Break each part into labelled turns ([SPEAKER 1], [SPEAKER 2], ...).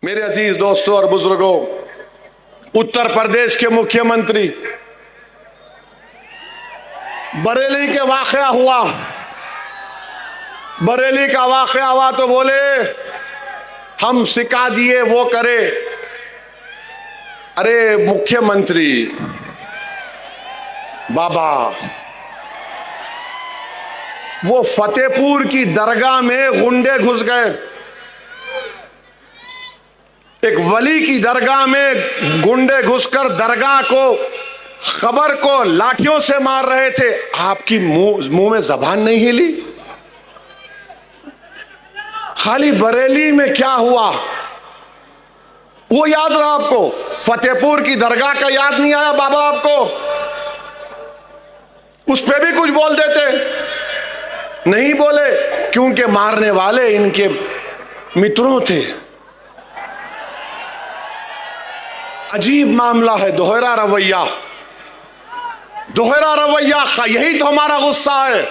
[SPEAKER 1] मेरे अजीज दोस्तों और बुजुर्गों, उत्तर प्रदेश के मुख्यमंत्री, बरेली के वाकया हुआ, बरेली का वाकया हुआ तो बोले हम सिखा दिए वो करे। अरे मुख्यमंत्री बाबा, वो फतेहपुर की दरगाह में गुंडे घुस गए, एक वली की दरगाह में गुंडे घुसकर दरगाह को, खबर को लाठियों से मार रहे थे। आपकी मुंह में जबान नहीं हिली? खाली बरेली में क्या हुआ वो याद रहा आपको? फतेहपुर की दरगाह का याद नहीं आया बाबा आपको? उस पे भी कुछ बोल देते, नहीं बोले क्योंकि मारने वाले इनके मित्रों थे। अजीब मामला है, दोहरा रवैया, दोहरा रवैया का यही तो हमारा गुस्सा है।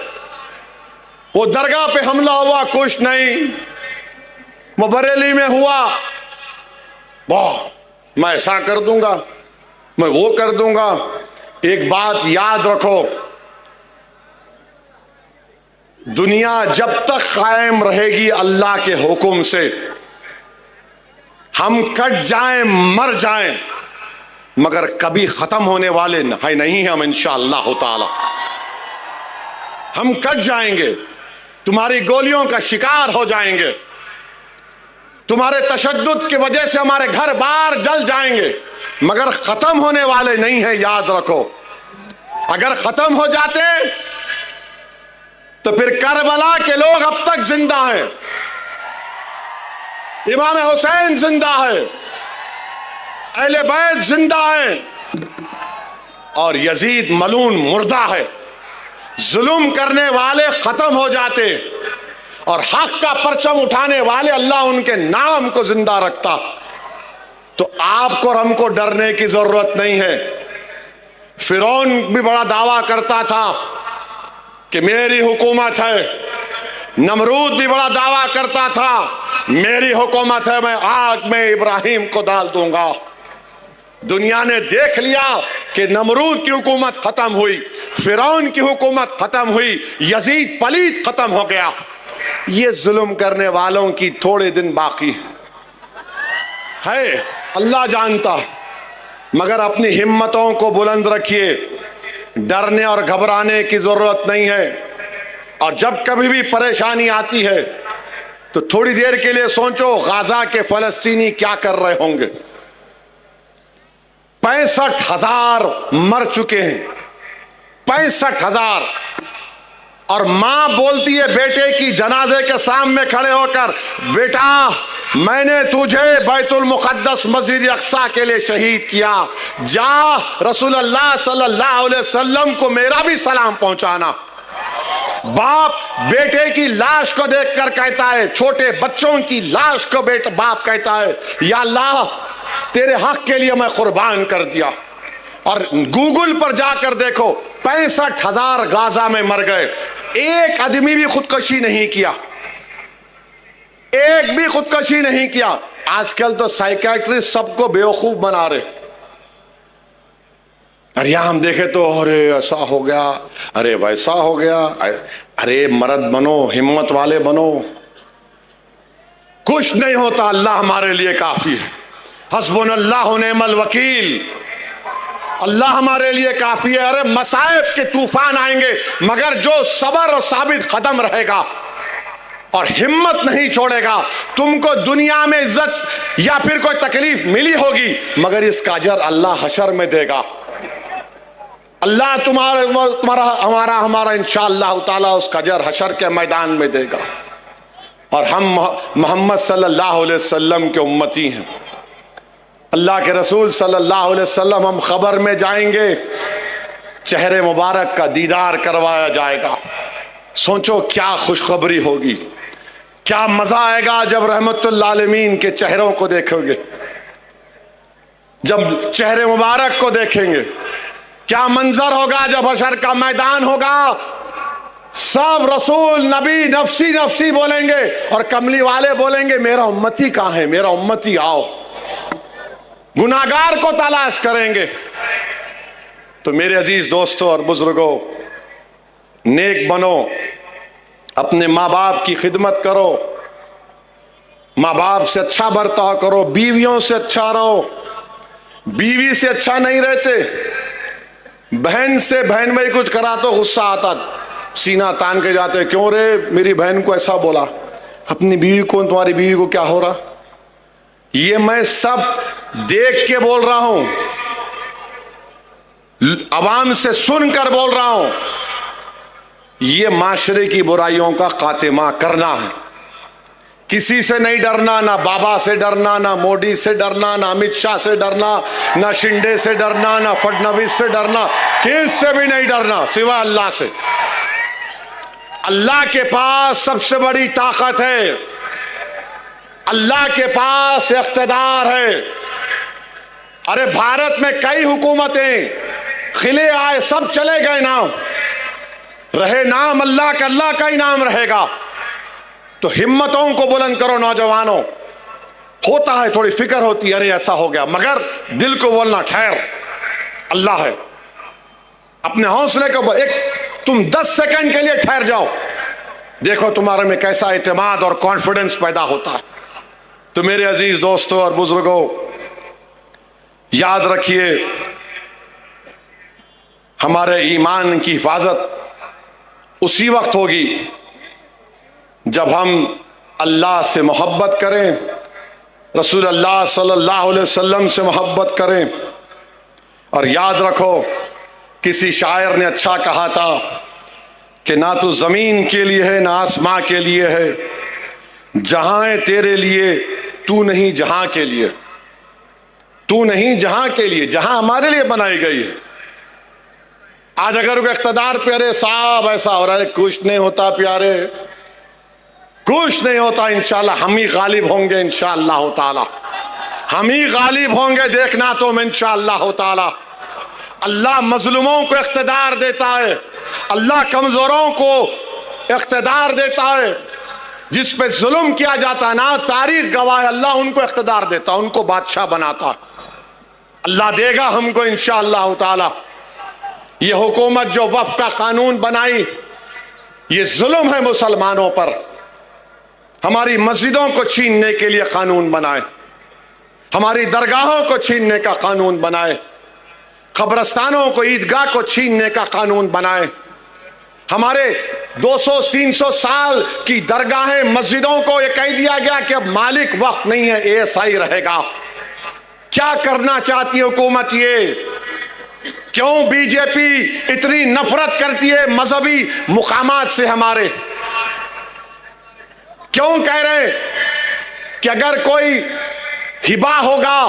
[SPEAKER 1] वो दरगाह पे हमला हुआ, कुछ नहीं, वो बरेली में हुआ, वाह मैं ऐसा कर दूंगा, मैं वो कर दूंगा। एक बात याद रखो, दुनिया जब तक कायम रहेगी अल्लाह के हुक्म से, हम कट जाएं मर जाएं मगर कभी खत्म होने वाले नहीं हम इंशाअल्लाह ताला। हम कट जाएंगे, तुम्हारी गोलियों का शिकार हो जाएंगे, तुम्हारे तशद्दुद की वजह से हमारे घर बार जल जाएंगे मगर खत्म होने वाले नहीं है, याद रखो। अगर खत्म हो जाते तो फिर करबला के लोग अब तक जिंदा हैं, इमाम हुसैन जिंदा है, अहले बैत जिंदा है और यजीद मलून मुर्दा है। जुल्म करने वाले खत्म हो जाते और हक का परचम उठाने वाले अल्लाह उनके नाम को जिंदा रखता। तो आपको और हमको डरने की जरूरत नहीं है। फिरौन भी बड़ा दावा करता था कि मेरी हुकूमत है, नमरूद भी बड़ा दावा करता था मेरी हुकूमत है, मैं आग में इब्राहिम को डाल दूंगा। दुनिया ने देख लिया कि नमरूद की हुकूमत खत्म हुई, फिरौन की हुकूमत खत्म हुई, यजीद पलीत खत्म हो गया। ये जुल्म करने वालों की थोड़े दिन बाकी है, अल्लाह जानता। मगर अपनी हिम्मतों को बुलंद रखिए, डरने और घबराने की जरूरत नहीं है। और जब कभी भी परेशानी आती है तो थोड़ी देर के लिए सोचो गाजा के फलस्तीनी क्या कर रहे होंगे। 65,000 मर चुके हैं, 65,000। और मां बोलती है बेटे की जनाजे के सामने खड़े होकर, बेटा मैंने तुझे बैतुल मुक़द्दस मस्जिद अक़सा के लिए शहीद किया, जा रसूलुल्लाह सल्लल्लाहु अलैहि वसल्लम को मेरा भी सलाम पहुंचाना। बाप बेटे की लाश को देखकर कहता है, छोटे बच्चों की लाश को बाप कहता है, या अल्लाह तेरे हक के लिए मैं कुर्बान कर दिया। और गूगल पर जाकर देखो, 65,000 गाजा में मर गए, एक आदमी भी खुदकशी नहीं किया, एक भी खुदकशी नहीं किया। आजकल तो साइकियाट्रिस्ट सबको बेवकूफ बना रहे। अरे यहां हम देखे तो अरे ऐसा हो गया, अरे वैसा हो गया। अरे मर्द बनो, हिम्मत वाले बनो, कुछ नहीं होता, अल्लाह हमारे लिए काफी है। हस्बुनल्लाह व निअमल वकील, अल्लाह हमारे लिए काफी है। अरे मसाइब के तूफान आएंगे मगर जो सबर और साबित कदम रहेगा और हिम्मत नहीं छोड़ेगा, तुमको दुनिया में इज्जत या फिर कोई तकलीफ मिली होगी मगर इसका अजर अल्लाह हशर में देगा। अल्लाह तुम्हारा हमारा इंशाअल्लाह ताला उसका अजर हशर के मैदान में देगा। और हम मोहम्मद सल्लल्लाहु अलैहि वसल्लम के उम्मती हैं, अल्लाह के रसूल सल्लल्लाहु अलैहि वसल्लम, हम खबर में जाएंगे, चेहरे मुबारक का दीदार करवाया जाएगा। सोचो क्या खुशखबरी होगी, क्या मजा आएगा जब रहमतुल आलमीन के चेहरों को देखोगे, जब चेहरे मुबारक को देखेंगे। क्या मंजर होगा जब हशर का मैदान होगा, सब रसूल नबी नफसी नफसी बोलेंगे और कमली वाले बोलेंगे मेरा उम्मती कहां है, मेरा उम्मती आओ। गुनाहगार को तलाश करेंगे। तो मेरे अजीज दोस्तों और बुजुर्गों, नेक बनो, अपने माँ बाप की खिदमत करो, माँ बाप से अच्छा बर्ताव करो, बीवियों से अच्छा रहो। बीवी से अच्छा नहीं रहते, बहन से बहन भाई कुछ करा तो गुस्सा आता, सीना तान के जाते, क्यों रे मेरी बहन को ऐसा बोला, अपनी बीवी को, तुम्हारी बीवी को क्या हो रहा। ये मैं सब देख के बोल रहा हूं, अवाम से सुनकर बोल रहा हूं। ये माशरे की बुराइयों का खात्मा करना है। किसी से नहीं डरना, ना बाबा से डरना, ना मोदी से डरना, ना अमित शाह से डरना, ना शिंदे से डरना, ना फडणवीस से डरना, किससे भी नहीं डरना सिवा अल्लाह से। अल्लाह के पास सबसे बड़ी ताकत है, अल्लाह के पास इख्तिदार है। अरे भारत में कई हुकूमतें खिले आए, सब चले गए, नाम रहे नाम अल्लाह का ही नाम रहेगा। तो हिम्मतों को बुलंद करो नौजवानों। होता है थोड़ी फिक्र होती है, अरे ऐसा हो गया, मगर दिल को बोलना ठहर, अल्लाह है। अपने हौसले को तुम 10 सेकंड के लिए ठहर जाओ, देखो तुम्हारे में कैसा इत्मीनान और कॉन्फिडेंस पैदा होता है। तो मेरे अजीज दोस्तों और बुजुर्गों, याद रखिए, हमारे ईमान की हिफाजत उसी वक्त होगी जब हम अल्लाह से मोहब्बत करें, रसूल अल्लाह सल्लल्लाहु अलैहि वसल्लम से मोहब्बत करें। और याद रखो, किसी शायर ने अच्छा कहा था कि ना तो जमीन के लिए है ना आसमां के लिए है, जहां है तेरे लिए, तू नहीं जहां के लिए, तू नहीं जहां के लिए, जहां हमारे लिए बनाई गई है। आज अगर वो इख्तिदार पे, अरे साहब ऐसा हो रहा है, कुछ नहीं होता प्यारे, कुछ नहीं होता, इंशाल्लाह हम ही गालिब होंगे, इंशाल्लाह ताला हम ही गालिब होंगे, देखना तुम इंशाल्लाह ताला। अल्लाह मजलूमों को इख्तिदार देता है, अल्लाह कमजोरों को इख्तिदार देता है। जिस पे जुल्म किया जाता है ना, तारीख गवाह है, अल्लाह उनको इख्तिदार देता है, उनको बादशाह बनाता है। अल्लाह देगा हमको इंशाअल्लाह ताला। ये हुकूमत जो वफ़ का कानून बनाई, ये जुल्म है मुसलमानों पर। हमारी मस्जिदों को छीनने के लिए कानून बनाए, हमारी दरगाहों को छीनने का कानून बनाए, कब्रस्तानों को, ईदगाह को छीनने का कानून बनाए, हमारे 200-300 साल की दरगाहें, मस्जिदों को ये कह दिया गया कि अब मालिक वक्त नहीं है, एएसआई रहेगा। क्या करना चाहती है हुकूमत ये? क्यों बीजेपी इतनी नफरत करती है मजहबी मुकामात से हमारे? क्यों कह रहे कि अगर कोई हिबा होगा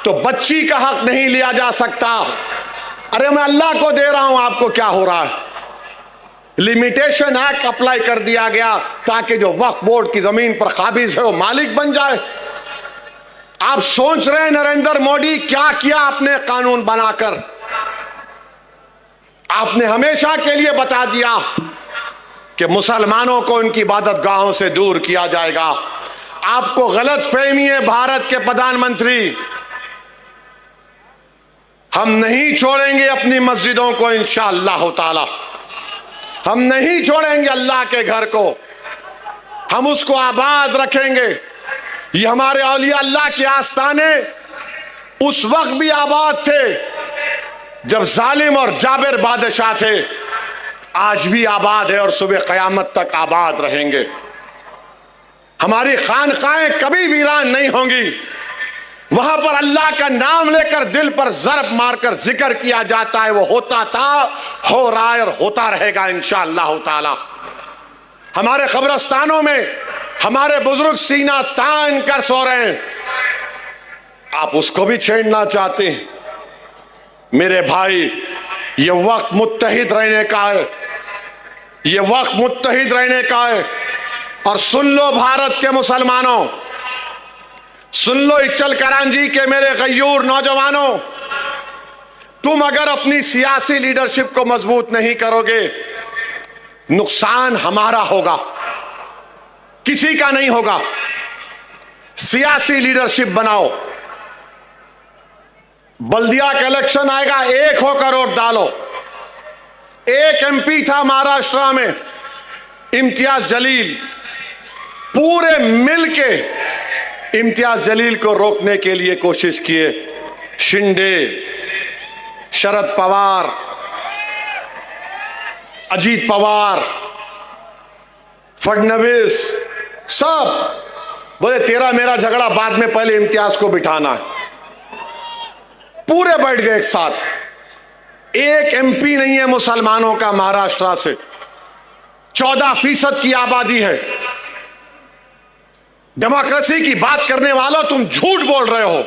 [SPEAKER 1] तो बच्ची का हक नहीं लिया जा सकता? अरे मैं अल्लाह को दे रहा हूं, आपको क्या हो रहा है? लिमिटेशन एक्ट अप्लाई कर दिया गया ताकि जो वक्फ बोर्ड की जमीन पर काबिज है वो मालिक बन जाए। आप सोच रहे हैं नरेंद्र मोदी क्या किया आपने कानून बनाकर? आपने हमेशा के लिए बता दिया कि मुसलमानों को उनकी इबादतगाहों से दूर किया जाएगा। आपको गलत फहमी है भारत के प्रधानमंत्री। हम नहीं छोड़ेंगे अपनी मस्जिदों को इंशाअल्लाह ताला, हम नहीं छोड़ेंगे अल्लाह के घर को, हम उसको आबाद रखेंगे। ये हमारे औलिया अल्लाह के आस्ताने उस वक्त भी आबाद थे जब जालिम और जाबिर बादशाह थे, आज भी आबाद है और सुबह क़यामत तक आबाद रहेंगे। हमारी खानकाहें कभी वीरान नहीं होंगी। वहां पर अल्लाह का नाम लेकर दिल पर ज़रब मारकर जिक्र किया जाता है, वो होता था, हो रहा है और होता रहेगा इंशाअल्लाह ताला। हमारे कब्रस्तानों में हमारे बुजुर्ग सीना तान कर सो रहे हैं, आप उसको भी छेड़ना चाहते हैं? मेरे भाई, ये वक्त मुत्तहिद रहने का है, ये वक्त मुत्तहिद रहने का है। और सुन लो भारत के मुसलमानों, सुन लो इचल करांजी के मेरे गयूर नौजवानों, तुम अगर अपनी सियासी लीडरशिप को मजबूत नहीं करोगे, नुकसान हमारा होगा, किसी का नहीं होगा। सियासी लीडरशिप बनाओ। बल्दिया का इलेक्शन आएगा, एक होकर वोट डालो। एक एमपी था महाराष्ट्र में, इम्तियाज जलील, पूरे मिलके इम्तियाज जलील को रोकने के लिए कोशिश किए। शिंदे, शरद पवार, अजीत पवार, फडणवीस, सब बोले तेरा मेरा झगड़ा बाद में, पहले इम्तियाज को बिठाना है। पूरे बैठ गए एक साथ। एक एमपी नहीं है मुसलमानों का महाराष्ट्र से। 14% की आबादी है। डेमोक्रेसी की बात करने वालों, तुम झूठ बोल रहे हो।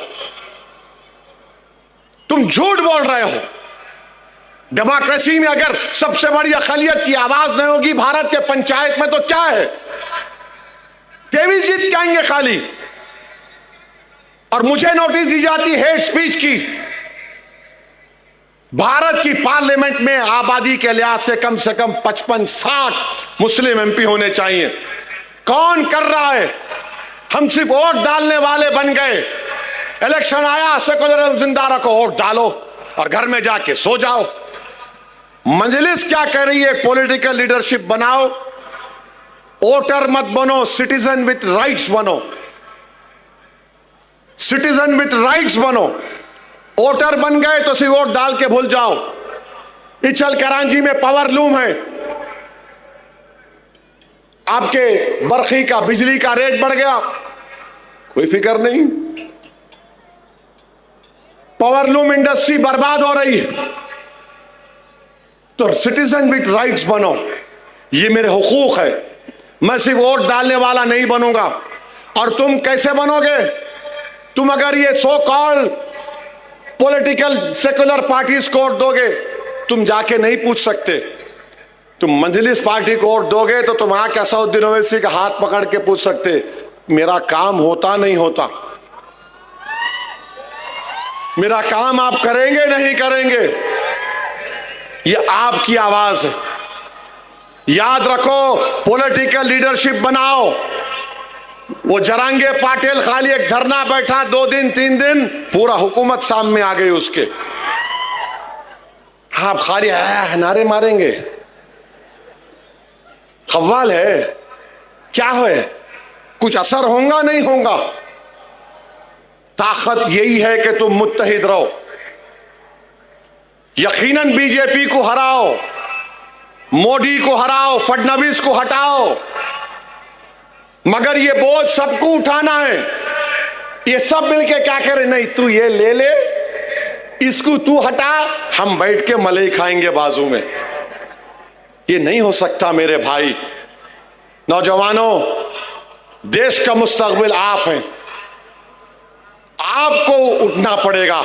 [SPEAKER 1] तुम झूठ बोल रहे हो। डेमोक्रेसी में अगर सबसे बड़ी अक़लियत की आवाज नहीं होगी भारत के पंचायत में, तो क्या है? तेवीस जीत के आएंगे खाली। और मुझे नोटिस दी जाती हेट स्पीच की। भारत की पार्लियामेंट में आबादी के लिहाज से कम 55-60 मुस्लिम एमपी होने चाहिए। कौन कर रहा है? हम सिर्फ वोट डालने वाले बन गए। इलेक्शन आया, सेकुलरिज्म जिंदा रखो, वोट डालो और घर में जाके सो जाओ। मजलिस क्या कह रही है? पॉलिटिकल लीडरशिप बनाओ, वोटर मत बनो, सिटीजन विथ राइट्स बनो। सिटीजन विथ राइट्स बनो। वोटर बन गए तो सिर्फ वोट डाल के भूल जाओ। इचल करांची में पावर लूम है, आपके बरखी का, बिजली का रेट बढ़ गया, कोई फिक्र नहीं। पावर लूम इंडस्ट्री बर्बाद हो रही है। तो सिटीजन विथ राइट्स बनो, ये मेरे हुकूक है। मैं सिर्फ वोट डालने वाला नहीं बनूंगा। और तुम कैसे बनोगे? तुम अगर ये so called political secular parties को वोट दोगे, तुम जाके नहीं पूछ सकते। तुम मजलिस पार्टी को वोट दोगे तो तुम आके असदुद्दीन ओवैसी का हाथ पकड़ के पूछ सकते, मेरा काम होता नहीं होता, मेरा काम आप करेंगे नहीं करेंगे। ये आपकी आवाज है। याद रखो, पॉलिटिकल लीडरशिप बनाओ। वो जरांगे पाटिल खाली एक धरना बैठा 2 दिन 3 दिन, पूरा हुकूमत सामने आ गई उसके। आप खाली नारे मारेंगे, खव्वाल है क्या है? कुछ असर होगा नहीं होगा। ताकत यही है कि तुम मुत्तहिद रहो। यकीनन बीजेपी को हराओ, मोदी को हराओ, फडणवीस को हटाओ, मगर ये बोझ सबको उठाना है। ये सब मिलके क्या करें? नहीं तू ये ले ले, इसको तू हटा, हम बैठ के मलाई खाएंगे बाजू में। ये नहीं हो सकता मेरे भाई। नौजवानों, देश का मुस्तकबिल आप हैं। आपको उठना पड़ेगा।